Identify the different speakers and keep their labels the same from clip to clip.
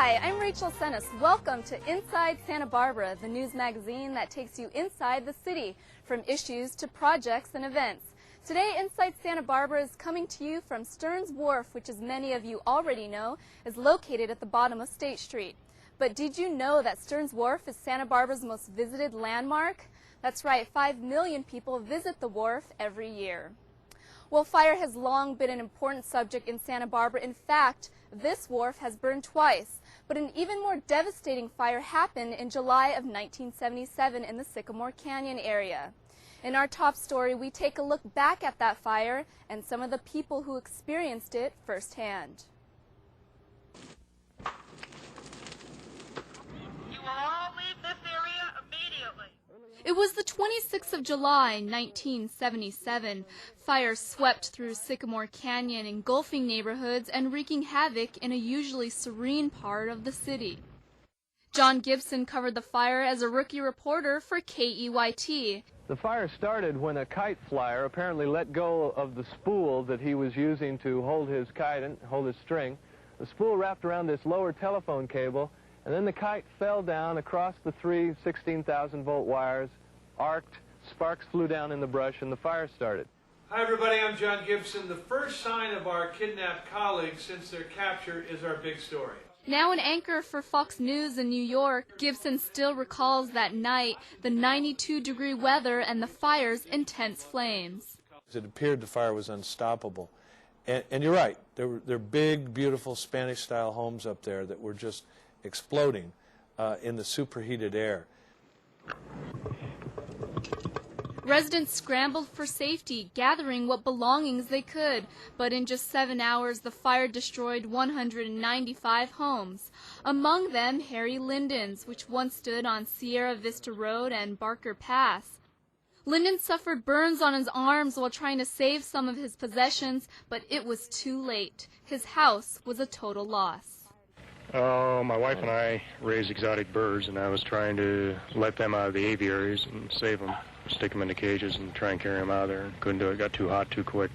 Speaker 1: Hi, I'm Rachel Senes. Welcome to Inside Santa Barbara, the news magazine that takes you inside the city, from issues to projects and events. Today, Inside Santa Barbara is coming to you from Stearns Wharf, which, as many of you already know, is located at the bottom of State Street. But did you know that Stearns Wharf is Santa Barbara's most visited landmark? That's right, 5 million people visit the wharf every year. Well, fire has long been an important subject in Santa Barbara. In fact, this wharf has burned twice, but an even more devastating fire happened in July of 1977 in the Sycamore Canyon area. In our top story, we take a look back at that fire and some of the people who experienced it firsthand.
Speaker 2: You will all leave this area immediately.
Speaker 1: It was the 26th of July, 1977. Fire swept through Sycamore Canyon, engulfing neighborhoods and wreaking havoc in a usually serene part of the city. John Gibson covered the fire as a rookie reporter for KEYT.
Speaker 3: The fire started when a kite flyer apparently let go of the spool that he was using to hold his kite and hold his string. The spool wrapped around this lower telephone cable, and then the kite fell down across the three 16,000-volt wires, arced, sparks flew down in the brush, and the fire started.
Speaker 4: Hi everybody, I'm John Gibson. The first sign of our kidnapped colleagues since their capture is our big story.
Speaker 1: Now an anchor for Fox News in New York, Gibson still recalls that night, the 92-degree weather and the fire's intense flames.
Speaker 5: It appeared the fire was unstoppable. And you're right, there are big, beautiful Spanish-style homes up there that were just exploding in the superheated air.
Speaker 1: Residents scrambled for safety, gathering what belongings they could, but in just 7 hours the fire destroyed 195 homes, among them Harry Linden's, which once stood on Sierra Vista Road and Barker Pass. Linden suffered burns on his arms while trying to save some of his possessions, but it was too late. His house was a total loss.
Speaker 6: My wife and I raise exotic birds, and I was trying to let them out of the aviaries and save them, stick them into cages and try and carry them out of there. Couldn't do it, got too hot too quick.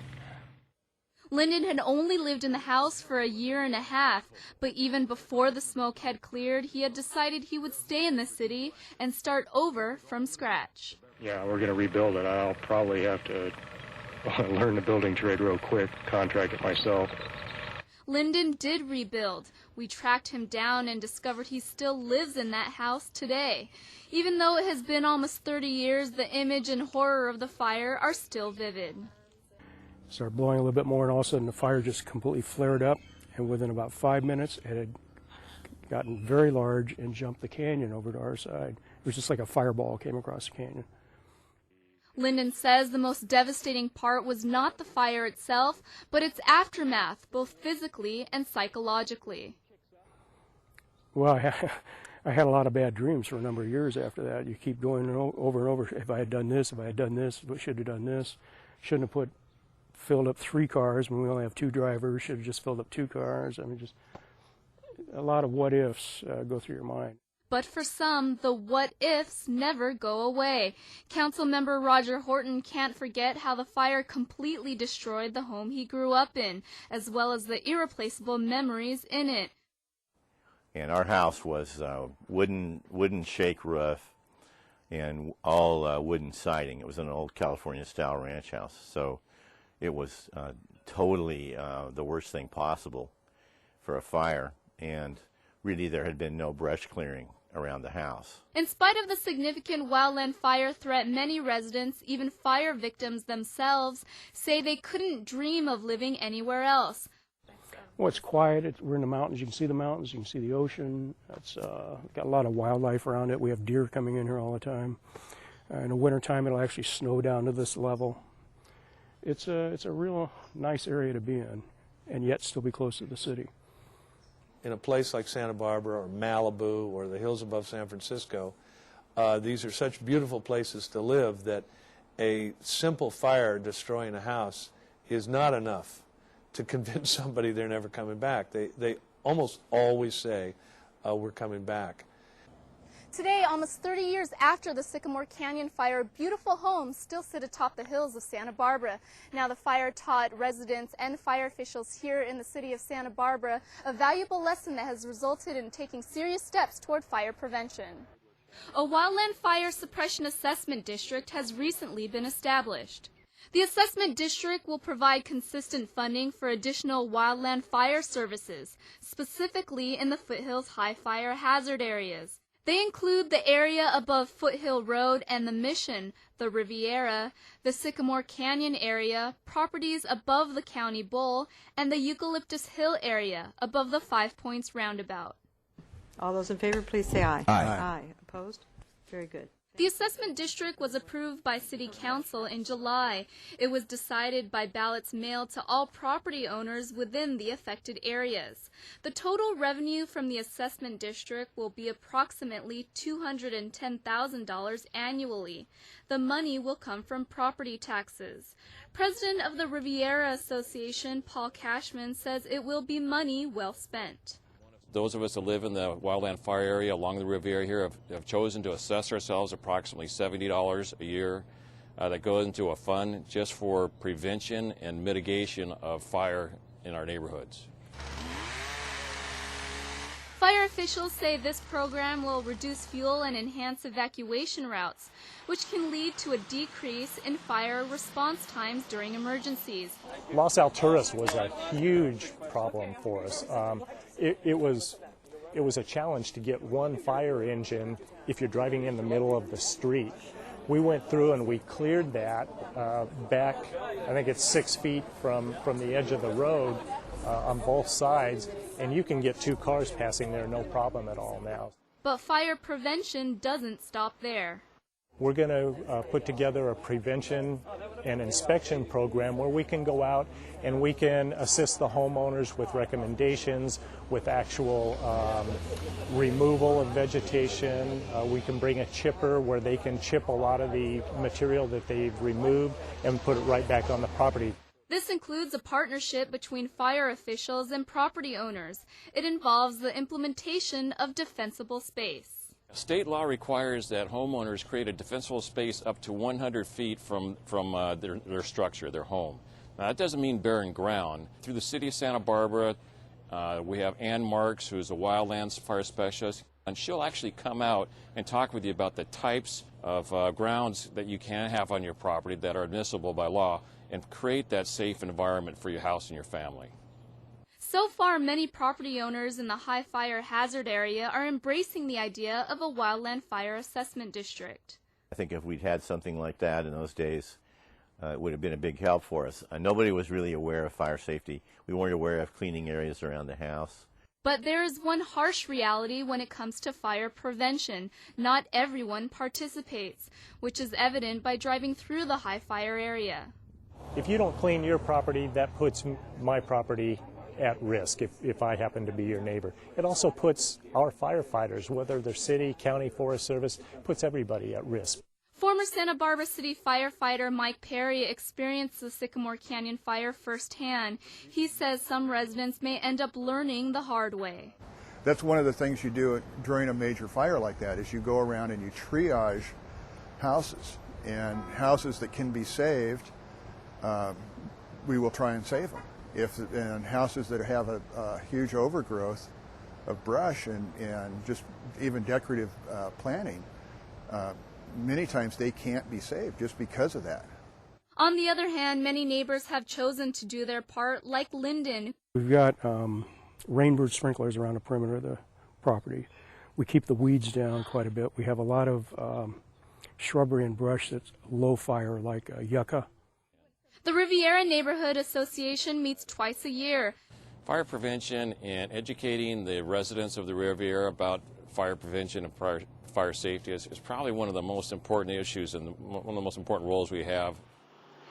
Speaker 1: Linden had only lived in the house for a year and a half, but even before the smoke had cleared, he had decided he would stay in the city and start over from scratch.
Speaker 6: Yeah, we're going to rebuild it. I'll probably have to learn the building trade real quick, contract it myself.
Speaker 1: Linden did rebuild. We tracked him down and discovered he still lives in that house today. Even though it has been almost 30 years, the image and horror of the fire are still vivid.
Speaker 7: It started blowing a little bit more, and all of a sudden the fire just completely flared up, and within about 5 minutes it had gotten very large and jumped the canyon over to our side. It was just like a fireball came across the canyon.
Speaker 1: Linden says the most devastating part was not the fire itself, but its aftermath, both physically and psychologically.
Speaker 7: Well, I had a lot of bad dreams for a number of years after that. You keep going over and over, if I had done this, I should have done this. Shouldn't have filled up 3 cars when we only have 2 drivers. Should have just filled up 2 cars. I mean, just a lot of what-ifs go through your mind.
Speaker 1: But for some, the what-ifs never go away. Councilmember Roger Horton can't forget how the fire completely destroyed the home he grew up in, as well as the irreplaceable memories in it.
Speaker 8: And our house was wooden shake roof and all wooden siding. It was an old California-style ranch house, so it was totally the worst thing possible for a fire, and really there had been no brush clearing around the house.
Speaker 1: In spite of the significant wildland fire threat, many residents, even fire victims themselves, say they couldn't dream of living anywhere else.
Speaker 7: Well, it's quiet. We're in the mountains. You can see the mountains. You can see the ocean. It's got a lot of wildlife around it. We have deer coming in here all the time. In the wintertime, it'll actually snow down to this level. It's a real nice area to be in, and yet still be close to the city.
Speaker 5: In a place like Santa Barbara or Malibu or the hills above San Francisco, these are such beautiful places to live that a simple fire destroying a house is not enough to convince somebody they're never coming back. They almost always say, we're coming back.
Speaker 1: Today, almost 30 years after the Sycamore Canyon fire, beautiful homes still sit atop the hills of Santa Barbara. Now, the fire taught residents and fire officials here in the city of Santa Barbara a valuable lesson that has resulted in taking serious steps toward fire prevention. A wildland fire suppression assessment district has recently been established. The assessment district will provide consistent funding for additional wildland fire services, specifically in the foothills high fire hazard areas. They include the area above Foothill Road and the Mission, the Riviera, the Sycamore Canyon area, properties above the County Bowl, and the Eucalyptus Hill area above the 5 Points roundabout.
Speaker 9: All those in favor, please say aye.
Speaker 10: Aye.
Speaker 9: Aye. Opposed? Very good.
Speaker 1: The assessment district was approved by City Council in July. It was decided by ballots mailed to all property owners within the affected areas. The total revenue from the assessment district will be approximately $210,000 annually. The money will come from property taxes. President of the Riviera Association, Paul Cashman, says it will be money well spent.
Speaker 10: Those of us that live in the wildland fire area along the Riviera here have chosen to assess ourselves approximately $70 a year that goes into a fund just for prevention and mitigation of fire in our neighborhoods.
Speaker 1: Fire officials say this program will reduce fuel and enhance evacuation routes, which can lead to a decrease in fire response times during emergencies.
Speaker 11: Los Alturas was a huge problem for us. It was a challenge to get one fire engine if you're driving in the middle of the street. We went through and we cleared that back, I think it's 6 feet from the edge of the road on both sides, and you can get 2 cars passing there no problem at all now.
Speaker 1: But fire prevention doesn't stop there.
Speaker 11: We're going to put together a prevention and inspection program where we can go out and we can assist the homeowners with recommendations, with actual removal of vegetation. We can bring a chipper where they can chip a lot of the material that they've removed and put it right back on the property.
Speaker 1: This includes a partnership between fire officials and property owners. It involves the implementation of defensible space.
Speaker 10: State law requires that homeowners create a defensible space up to 100 feet from their structure, their home. Now, that doesn't mean barren ground. Through the city of Santa Barbara, we have Ann Marks, who's a wildlands fire specialist, and she'll actually come out and talk with you about the types of grounds that you can have on your property that are admissible by law and create that safe environment for your house and your family.
Speaker 1: So far, many property owners in the high fire hazard area are embracing the idea of a wildland fire assessment district.
Speaker 8: I think if we'd had something like that in those days, it would have been a big help for us. Nobody was really aware of fire safety. We weren't aware of cleaning areas around the house.
Speaker 1: But there is one harsh reality when it comes to fire prevention. Not everyone participates, which is evident by driving through the high fire area.
Speaker 11: If you don't clean your property, that puts my property at risk if I happen to be your neighbor. It also puts our firefighters, whether they're city, county, Forest Service, puts everybody at risk.
Speaker 1: Former Santa Barbara City firefighter Mike Perry experienced the Sycamore Canyon fire firsthand. He says some residents may end up learning the hard way.
Speaker 12: That's one of the things you do during a major fire like that, is you go around and you triage houses, and houses that can be saved, we will try and save them. And houses that have a huge overgrowth of brush and just even decorative planting, many times they can't be saved just because of that.
Speaker 1: On the other hand, many neighbors have chosen to do their part, like Lyndon.
Speaker 7: We've got rainbird sprinklers around the perimeter of the property. We keep the weeds down quite a bit. We have a lot of shrubbery and brush that's low fire, like yucca.
Speaker 1: The Riviera Neighborhood Association meets twice a year.
Speaker 10: Fire prevention and educating the residents of the Riviera about fire prevention and fire safety is probably one of the most important issues and one of the most important roles we have.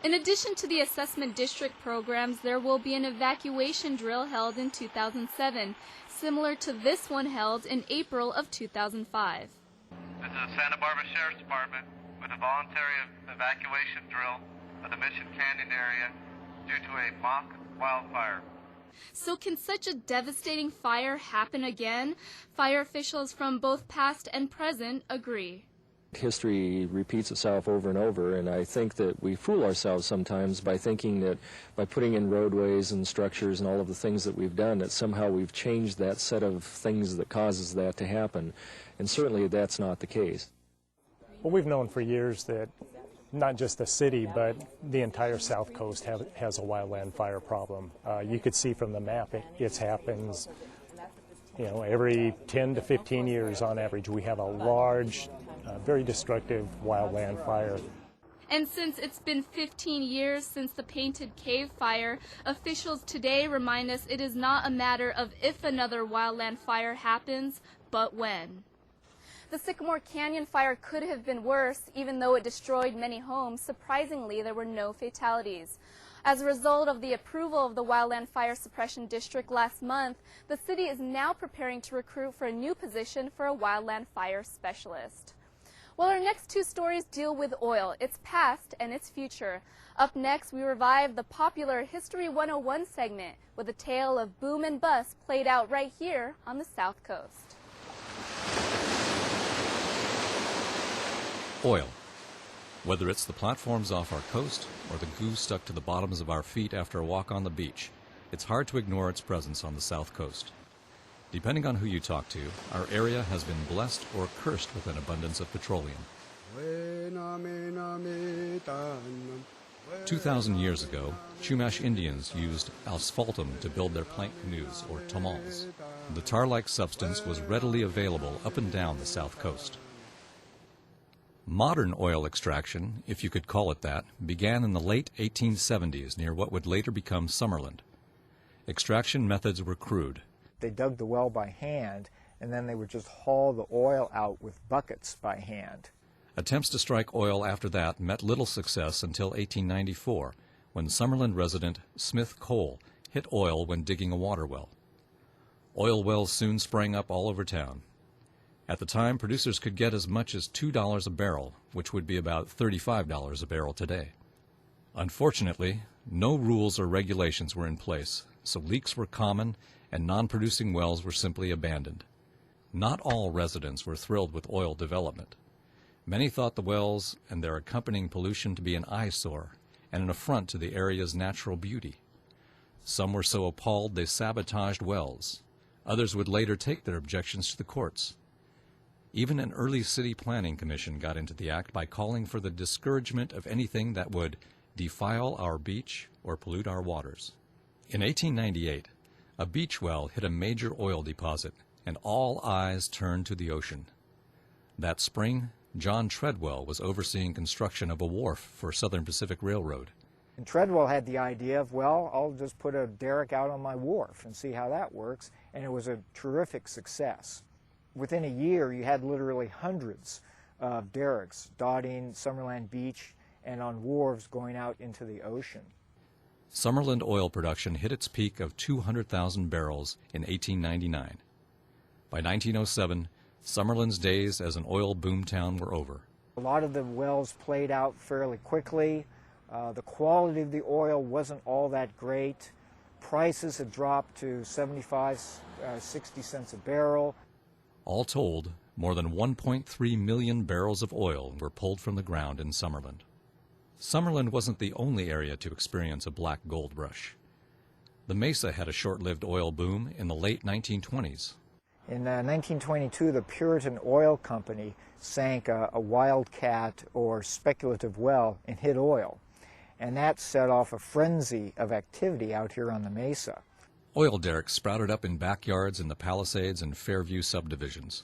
Speaker 1: In addition to the assessment district programs, there will be an evacuation drill held in 2007, similar to this one held in April of 2005.
Speaker 13: This is the Santa Barbara Sheriff's Department with a voluntary evacuation drill of the Mission Canyon area due to a mock wildfire.
Speaker 1: So can such a devastating fire happen again? Fire officials from both past and present agree.
Speaker 14: History repeats itself over and over, and I think that we fool ourselves sometimes by thinking that by putting in roadways and structures and all of the things that we've done, that somehow we've changed that set of things that causes that to happen. And certainly that's not the case.
Speaker 11: Well, we've known for years that not just the city, but the entire South Coast has a wildland fire problem. You could see from the map it happens, every 10 to 15 years on average. We have a large, very destructive wildland fire.
Speaker 1: And since it's been 15 years since the Painted Cave fire, officials today remind us it is not a matter of if another wildland fire happens, but when. The Sycamore Canyon fire could have been worse, even though it destroyed many homes. Surprisingly, there were no fatalities. As a result of the approval of the Wildland Fire Suppression District last month, the city is now preparing to recruit for a new position for a wildland fire specialist. Well, our next two stories deal with oil, its past and its future. Up next, we revive the popular History 101 segment with a tale of boom and bust played out right here on the South Coast.
Speaker 15: Oil. Whether it's the platforms off our coast or the goo stuck to the bottoms of our feet after a walk on the beach, it's hard to ignore its presence on the South Coast. Depending on who you talk to, our area has been blessed or cursed with an abundance of petroleum. 2,000 years ago, Chumash Indians used asphaltum to build their plank canoes, or tamals. The tar-like substance was readily available up and down the South Coast. Modern oil extraction, if you could call it that, began in the late 1870s near what would later become Summerland. Extraction methods were crude.
Speaker 16: They dug the well by hand, and then they would just haul the oil out with buckets by hand.
Speaker 15: Attempts to strike oil after that met little success until 1894, when Summerland resident Smith Cole hit oil when digging a water well. Oil wells soon sprang up all over town. At the time, producers could get as much as $2 a barrel, which would be about $35 a barrel today. Unfortunately, no rules or regulations were in place, so leaks were common and non-producing wells were simply abandoned. Not all residents were thrilled with oil development. Many thought the wells and their accompanying pollution to be an eyesore and an affront to the area's natural beauty. Some were so appalled they sabotaged wells. Others would later take their objections to the courts. Even an early city planning commission got into the act by calling for the discouragement of anything that would defile our beach or pollute our waters. In 1898, a beach well hit a major oil deposit, and all eyes turned to the ocean. That spring, John Treadwell was overseeing construction of a wharf for Southern Pacific Railroad.
Speaker 16: And Treadwell had the idea of, well, I'll just put a derrick out on my wharf and see how that works, and it was a terrific success. Within a year, you had literally hundreds of derricks dotting Summerland Beach and on wharves going out into the ocean.
Speaker 15: Summerland oil production hit its peak of 200,000 barrels in 1899. By 1907, Summerland's days as an oil boomtown were over.
Speaker 16: A lot of the wells played out fairly quickly. The quality of the oil wasn't all that great. Prices had dropped to 75, 60 cents a barrel.
Speaker 15: All told, more than 1.3 million barrels of oil were pulled from the ground in Summerland. Summerland wasn't the only area to experience a black gold rush. The Mesa had a short-lived oil boom in the late 1920s.
Speaker 16: In 1922, the Puritan Oil Company sank a wildcat or speculative well and hit oil, and that set off a frenzy of activity out here on the Mesa.
Speaker 15: Oil derricks sprouted up in backyards in the Palisades and Fairview subdivisions.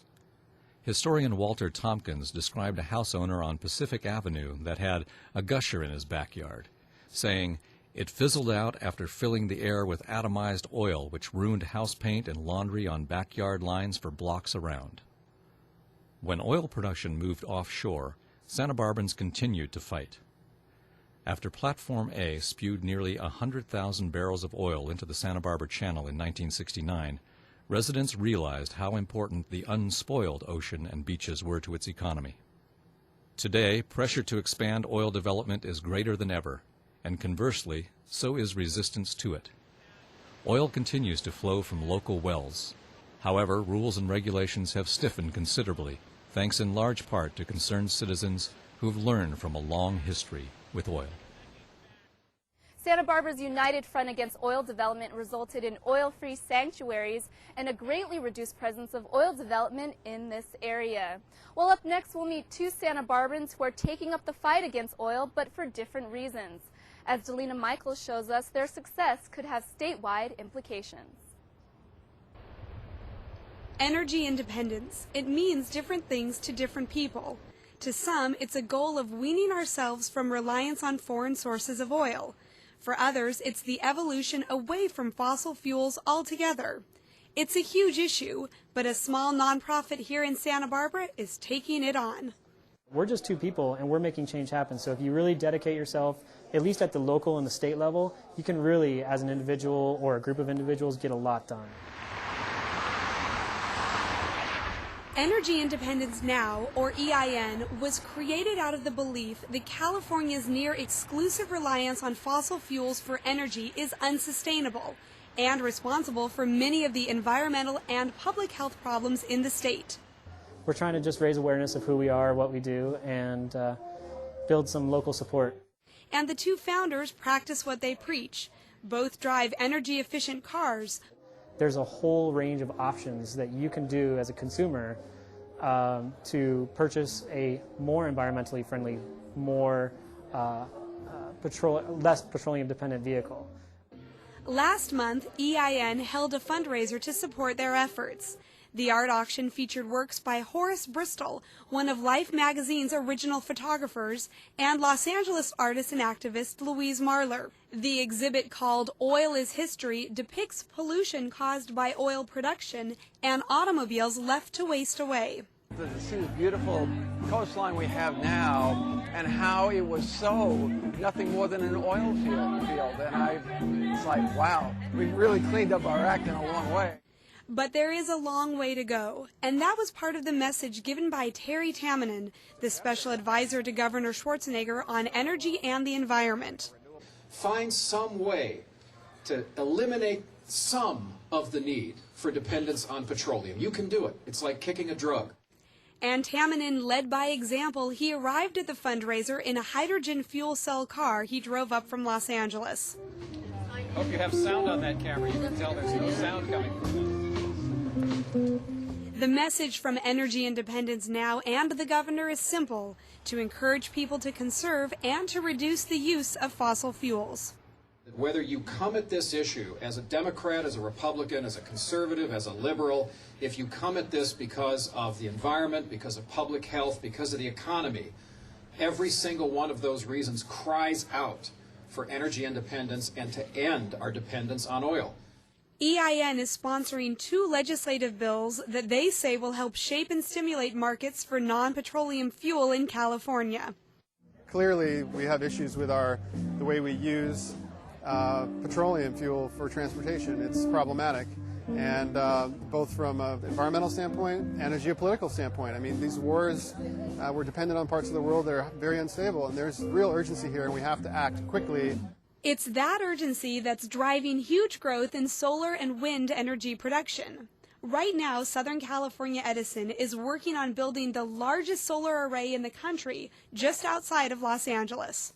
Speaker 15: Historian Walter Tompkins described a house owner on Pacific Avenue that had a gusher in his backyard, saying, "It fizzled out after filling the air with atomized oil which ruined house paint and laundry on backyard lines for blocks around." When oil production moved offshore, Santa Barbans continued to fight. After Platform A spewed nearly 100,000 barrels of oil into the Santa Barbara Channel in 1969, residents realized how important the unspoiled ocean and beaches were to its economy. Today, pressure to expand oil development is greater than ever, and conversely, so is resistance to it. Oil continues to flow from local wells. However, rules and regulations have stiffened considerably, thanks in large part to concerned citizens who have learned from a long history with oil.
Speaker 1: Santa Barbara's united front against oil development resulted in oil-free sanctuaries and a greatly reduced presence of oil development in this area. Well, up next we'll meet two Santa Barbarans who are taking up the fight against oil, but for different reasons. As Delina Michaels shows us, their success could have statewide implications.
Speaker 17: Energy independence. It means different things to different people. To some, it's a goal of weaning ourselves from reliance on foreign sources of oil. For others, it's the evolution away from fossil fuels altogether. It's a huge issue, but a small nonprofit here in Santa Barbara is taking it on.
Speaker 18: We're just two people, and we're making change happen. So if you really dedicate yourself, at least at the local and the state level, you can really, as an individual or a group of individuals, get a lot done.
Speaker 17: Energy Independence Now, or EIN, was created out of the belief that California's near-exclusive reliance on fossil fuels for energy is unsustainable and responsible for many of the environmental and public health problems in the state.
Speaker 18: We're trying to just raise awareness of who we are, what we do, and build some local support.
Speaker 17: And the two founders practice what they preach. Both drive energy-efficient cars.
Speaker 18: There's a whole range of options that you can do as a consumer to purchase a more environmentally friendly, more less petroleum-dependent vehicle.
Speaker 17: Last month, EIN held a fundraiser to support their efforts. The art auction featured works by Horace Bristol, one of Life magazine's original photographers, and Los Angeles artist and activist Louise Marler. The exhibit, called Oil is History, depicts pollution caused by oil production and automobiles left to waste away.
Speaker 19: To see this beautiful coastline we have now and how it was so nothing more than an oil field. And it's like, wow, we've really cleaned up our act in a long way.
Speaker 17: But there is a long way to go, and that was part of the message given by Terry Tamminen, the special advisor to Governor Schwarzenegger on energy and the environment.
Speaker 20: Find some way to eliminate some of the need for dependence on petroleum. You can do it. It's like kicking a drug.
Speaker 17: And Tamminen led by example. He arrived at the fundraiser in a hydrogen fuel cell car he drove up from Los Angeles.
Speaker 21: Hope you have sound on that camera. You can tell there's no sound coming from it.
Speaker 17: The message from Energy Independence Now and the governor is simple: to encourage people to conserve and to reduce the use of fossil fuels.
Speaker 20: Whether you come at this issue as a Democrat, as a Republican, as a conservative, as a liberal, if you come at this because of the environment, because of public health, because of the economy, every single one of those reasons cries out for energy independence and to end our dependence on oil.
Speaker 17: EIN is sponsoring 2 legislative bills that they say will help shape and stimulate markets for non-petroleum fuel in California.
Speaker 22: Clearly, we have issues with the way we use petroleum fuel for transportation. It's problematic, and both from an environmental standpoint and a geopolitical standpoint. I mean, these wars, we're dependent on parts of the world that are very unstable, and there's real urgency here, and we have to act quickly.
Speaker 17: It's that urgency that's driving huge growth in solar and wind energy production. Right now, Southern California Edison is working on building the largest solar array in the country just outside of Los Angeles.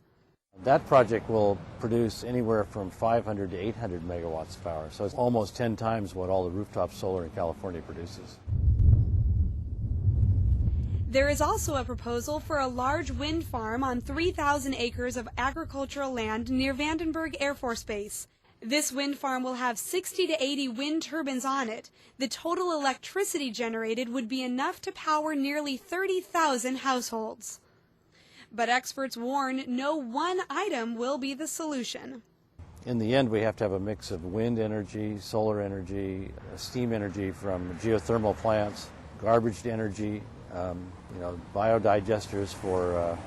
Speaker 23: That project will produce anywhere from 500 to 800 megawatts of power, so it's almost 10 times what all the rooftop solar in California produces.
Speaker 17: There is also a proposal for a large wind farm on 3,000 acres of agricultural land near Vandenberg Air Force Base. This wind farm will have 60 to 80 wind turbines on it. The total electricity generated would be enough to power nearly 30,000 households. But experts warn no one item will be the solution.
Speaker 23: In the end, we have to have a mix of wind energy, solar energy, steam energy from geothermal plants, garbage energy, biodigesters for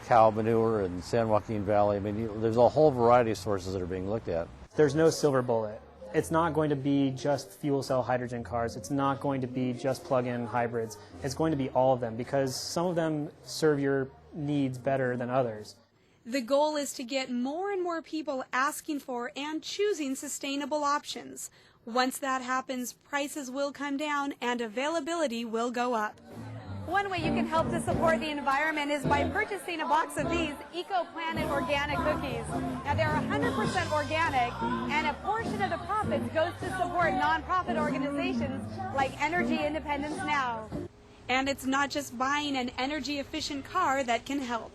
Speaker 23: cow manure in San Joaquin Valley. I mean, there's a whole variety of sources that are being looked at.
Speaker 18: There's no silver bullet. It's not going to be just fuel cell hydrogen cars. It's not going to be just plug-in hybrids. It's going to be all of them, because some of them serve your needs better than others.
Speaker 17: The goal is to get more and more people asking for and choosing sustainable options. Once that happens, prices will come down and availability will go up.
Speaker 2: One way you can help to support the environment is by purchasing a box of these Eco-Planet organic cookies. Now they're 100% organic, and a portion of the profits goes to support nonprofit organizations like Energy Independence Now.
Speaker 17: And it's not just buying an energy-efficient car that can help.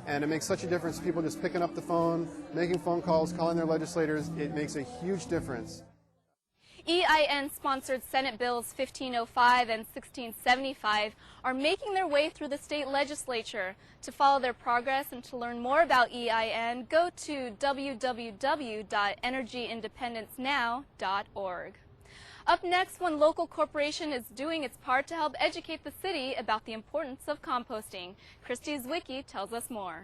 Speaker 22: And it makes such a difference. People just picking up the phone, making phone calls, calling their legislators. It makes a huge difference.
Speaker 1: EIN-sponsored Senate Bills 1505 and 1675 are making their way through the state legislature. To follow their progress and to learn more about EIN, go to www.energyindependencenow.org. Up next, one local corporation is doing its part to help educate the city about the importance of composting. Christy Zwicky tells us more.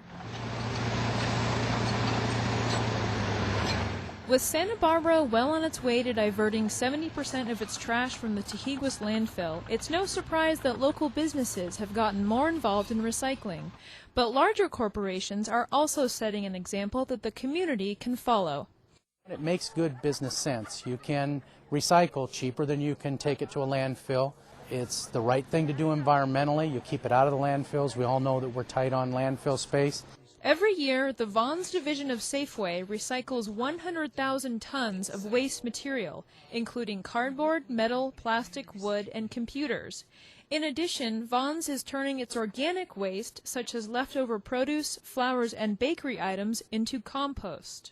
Speaker 3: With Santa Barbara well on its way to diverting 70% of its trash from the Tejeguas landfill, it's no surprise that local businesses have gotten more involved in recycling. But larger corporations are also setting an example that the community can follow.
Speaker 4: It makes good business sense. You can recycle cheaper than you can take it to a landfill. It's the right thing to do environmentally. You keep it out of the landfills. We all know that we're tight on landfill space.
Speaker 3: Every year, the Vaughn's division of Safeway recycles 100,000 tons of waste material, including cardboard, metal, plastic, wood, and computers. In addition, Vaughn's is turning its organic waste, such as leftover produce, flowers, and bakery items, into compost.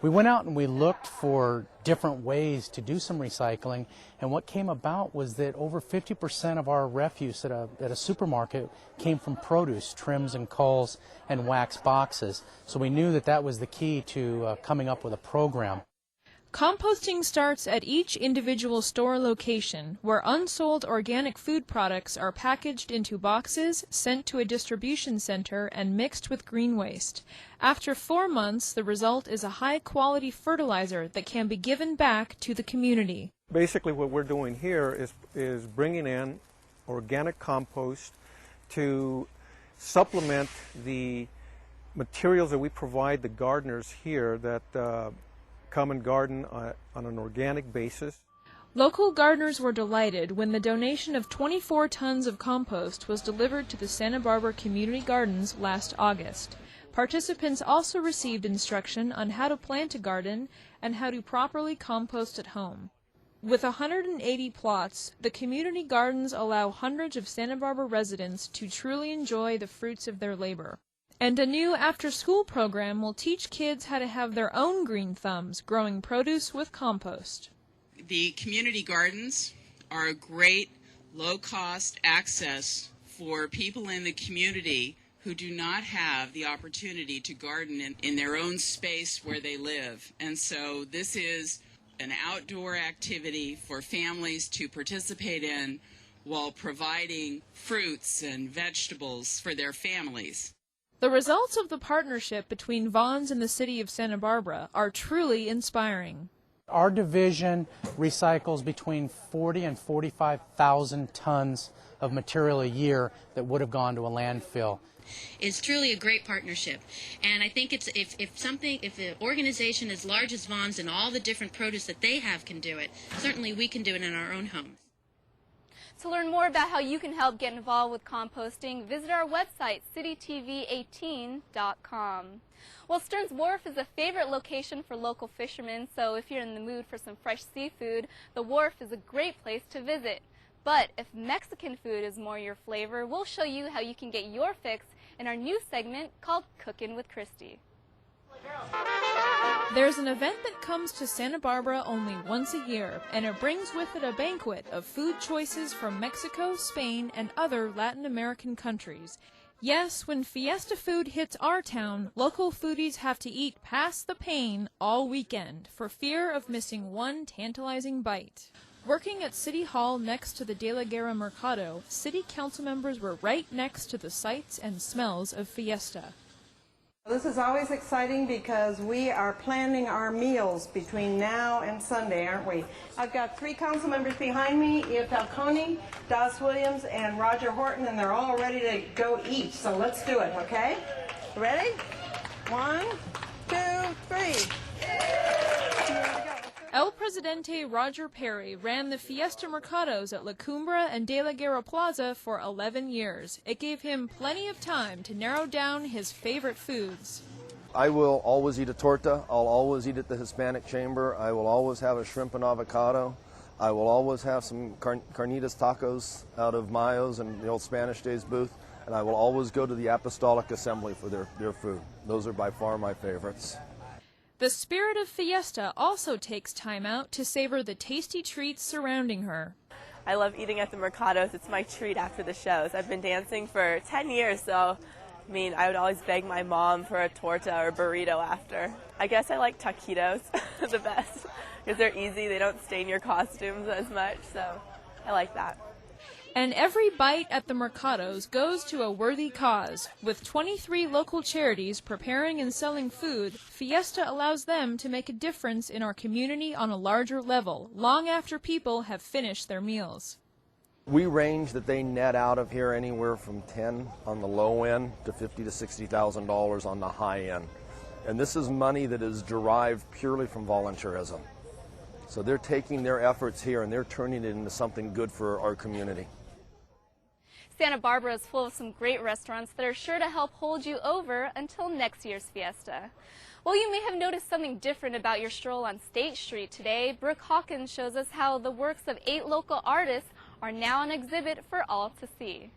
Speaker 4: We went out and we looked for different ways to do some recycling, and what came about was that over 50% of our refuse at a supermarket came from produce, trims and culls and wax boxes. So we knew that that was the key to coming up with a program.
Speaker 3: Composting starts at each individual store location, where unsold organic food products are packaged into boxes, sent to a distribution center, and mixed with green waste. After 4 months, the result is a high-quality fertilizer that can be given back to the community.
Speaker 24: Basically what we're doing here is bringing in organic compost to supplement the materials that we provide the gardeners here that come and garden on an organic basis.
Speaker 3: Local gardeners were delighted when the donation of 24 tons of compost was delivered to the Santa Barbara Community Gardens last August. Participants also received instruction on how to plant a garden and how to properly compost at home. With 180 plots, the community gardens allow hundreds of Santa Barbara residents to truly enjoy the fruits of their labor. And a new after-school program will teach kids how to have their own green thumbs growing produce with compost.
Speaker 25: The community gardens are a great low-cost access for people in the community who do not have the opportunity to garden in their own space where they live. And so this is an outdoor activity for families to participate in while providing fruits and vegetables for their families.
Speaker 3: The results of the partnership between Vaughn's and the city of Santa Barbara are truly inspiring.
Speaker 4: Our division recycles between 40 and 45,000 tons of material a year that would have gone to a landfill.
Speaker 26: It's truly a great partnership, and I think it's if an organization as large as Vaughn's and all the different produce that they have can do it, certainly we can do it in our own home.
Speaker 1: To learn more about how you can help get involved with composting, visit our website, citytv18.com. Well, Stearns Wharf is a favorite location for local fishermen, so if you're in the mood for some fresh seafood, the wharf is a great place to visit. But if Mexican food is more your flavor, we'll show you how you can get your fix in our new segment called Cookin' with Christy.
Speaker 3: There's an event that comes to Santa Barbara only once a year, and it brings with it a banquet of food choices from Mexico, Spain, and other Latin American countries. Yes, when Fiesta food hits our town, local foodies have to eat past the pain all weekend for fear of missing one tantalizing bite. Working at City Hall next to the De La Guerra Mercado, city council members were right next to the sights and smells of Fiesta.
Speaker 27: This is always exciting because we are planning our meals between now and Sunday, aren't we? I've got 3 council members behind me, Eva Falcone, Das Williams, and Roger Horton, and they're all ready to go eat. So let's do it, okay? Ready? 1, 2, 3.
Speaker 3: El Presidente Roger Perry ran the Fiesta Mercados at La Cumbra and De la Guerra Plaza for 11 years. It gave him plenty of time to narrow down his favorite foods.
Speaker 5: I will always eat a torta. I'll always eat at the Hispanic Chamber. I will always have a shrimp and avocado. I will always have some carnitas tacos out of Mayo's and the old Spanish Days booth. And I will always go to the Apostolic Assembly for their food. Those are by far my favorites.
Speaker 3: The spirit of Fiesta also takes time out to savor the tasty treats surrounding her.
Speaker 6: I love eating at the Mercados. It's my treat after the shows. I've been dancing for 10 years, so I mean, I would always beg my mom for a torta or burrito after. I guess I like taquitos the best because they're easy. They don't stain your costumes as much, so I like that.
Speaker 3: And every bite at the Mercados goes to a worthy cause. With 23 local charities preparing and selling food, Fiesta allows them to make a difference in our community on a larger level, long after people have finished their meals.
Speaker 5: We range that they net out of here anywhere from 10 on the low end to $50,000 to $60,000 on the high end. And this is money that is derived purely from volunteerism. So they're taking their efforts here and they're turning it into something good for our community.
Speaker 1: Santa Barbara is full of some great restaurants that are sure to help hold you over until next year's Fiesta. Well, you may have noticed something different about your stroll on State Street today. Brooke Hawkins shows us how the works of 8 local artists are now on exhibit for all to see.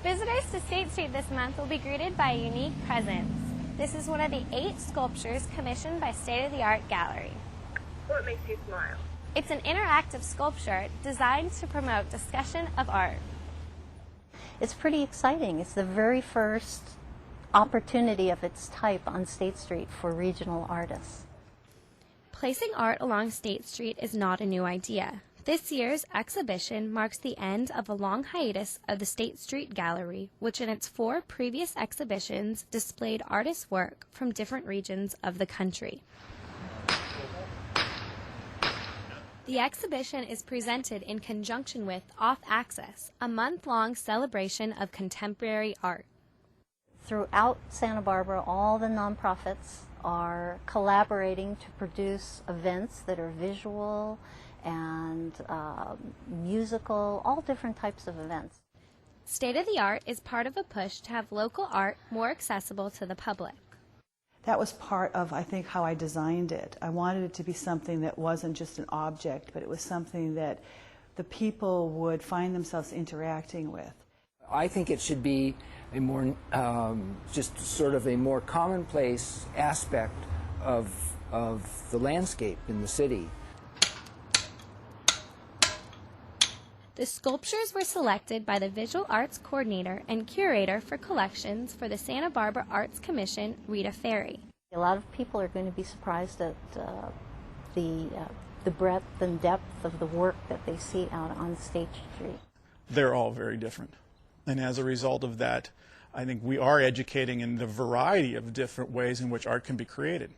Speaker 7: Visitors to State Street this month will be greeted by a unique presence. This is one of the 8 sculptures commissioned by State of the Art Gallery.
Speaker 8: What makes you smile?
Speaker 7: It's an interactive sculpture designed to promote discussion of art.
Speaker 9: It's pretty exciting. It's the very first opportunity of its type on State Street for regional artists.
Speaker 7: Placing art along State Street is not a new idea. This year's exhibition marks the end of a long hiatus of the State Street Gallery, which in its 4 previous exhibitions displayed artists' work from different regions of the country. The exhibition is presented in conjunction with Off Access, a month-long celebration of contemporary art.
Speaker 9: Throughout Santa Barbara, all the nonprofits are collaborating to produce events that are visual and musical, all different types of events.
Speaker 7: State of the Art is part of a push to have local art more accessible to the public.
Speaker 10: That was part of, I think, how I designed it. I wanted it to be something that wasn't just an object, but it was something that the people would find themselves interacting with.
Speaker 12: I think it should be a more, just sort of a more commonplace aspect of the landscape in the city.
Speaker 7: The sculptures were selected by the Visual Arts Coordinator and Curator for Collections for the Santa Barbara Arts Commission, Rita Ferry.
Speaker 9: A lot of people are going to be surprised at the breadth and depth of the work that they see out on State Street.
Speaker 28: They're all very different. And as a result of that, I think we are educating in the variety of different ways in which art can be created.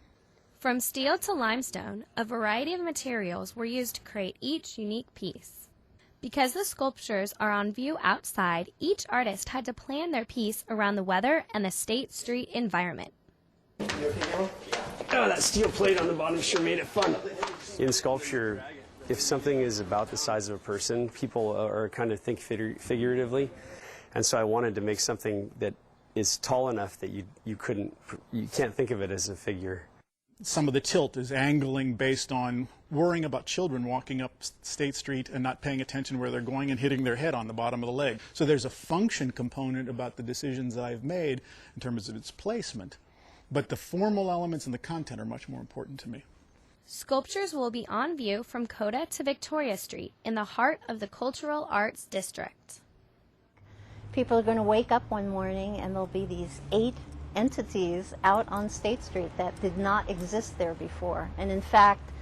Speaker 7: From steel to limestone, a variety of materials were used to create each unique piece. Because the sculptures are on view outside, each artist had to plan their piece around the weather and the State Street environment.
Speaker 29: Oh, that steel plate on the bottom sure made it fun. In sculpture, if something is about the size of a person, people are kind of think figuratively. And so I wanted to make something that is tall enough that you can't think of it as a figure.
Speaker 28: Some of the tilt is angling based on worrying about children walking up State Street and not paying attention where they're going and hitting their head on the bottom of the leg. So there's a function component about the decisions I've made in terms of its placement. But the formal elements and the content are much more important to me.
Speaker 7: Sculptures will be on view from Coda to Victoria Street in the heart of the Cultural Arts District.
Speaker 9: People are going to wake up one morning and there'll be these 8 entities out on State Street that did not exist there before. And in fact,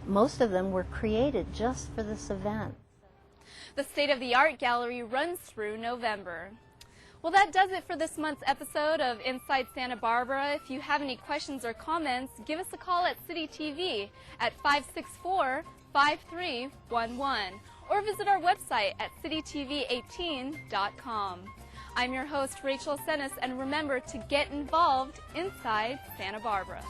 Speaker 9: most of them were created just for this event.
Speaker 1: The State of the Art Gallery runs through November. Well, that does it for this month's episode of Inside Santa Barbara. If you have any questions or comments, give us a call at City TV at 564-5311 or visit our website at citytv18.com. I'm your host, Rachel Senes, and remember to get involved inside Santa Barbara.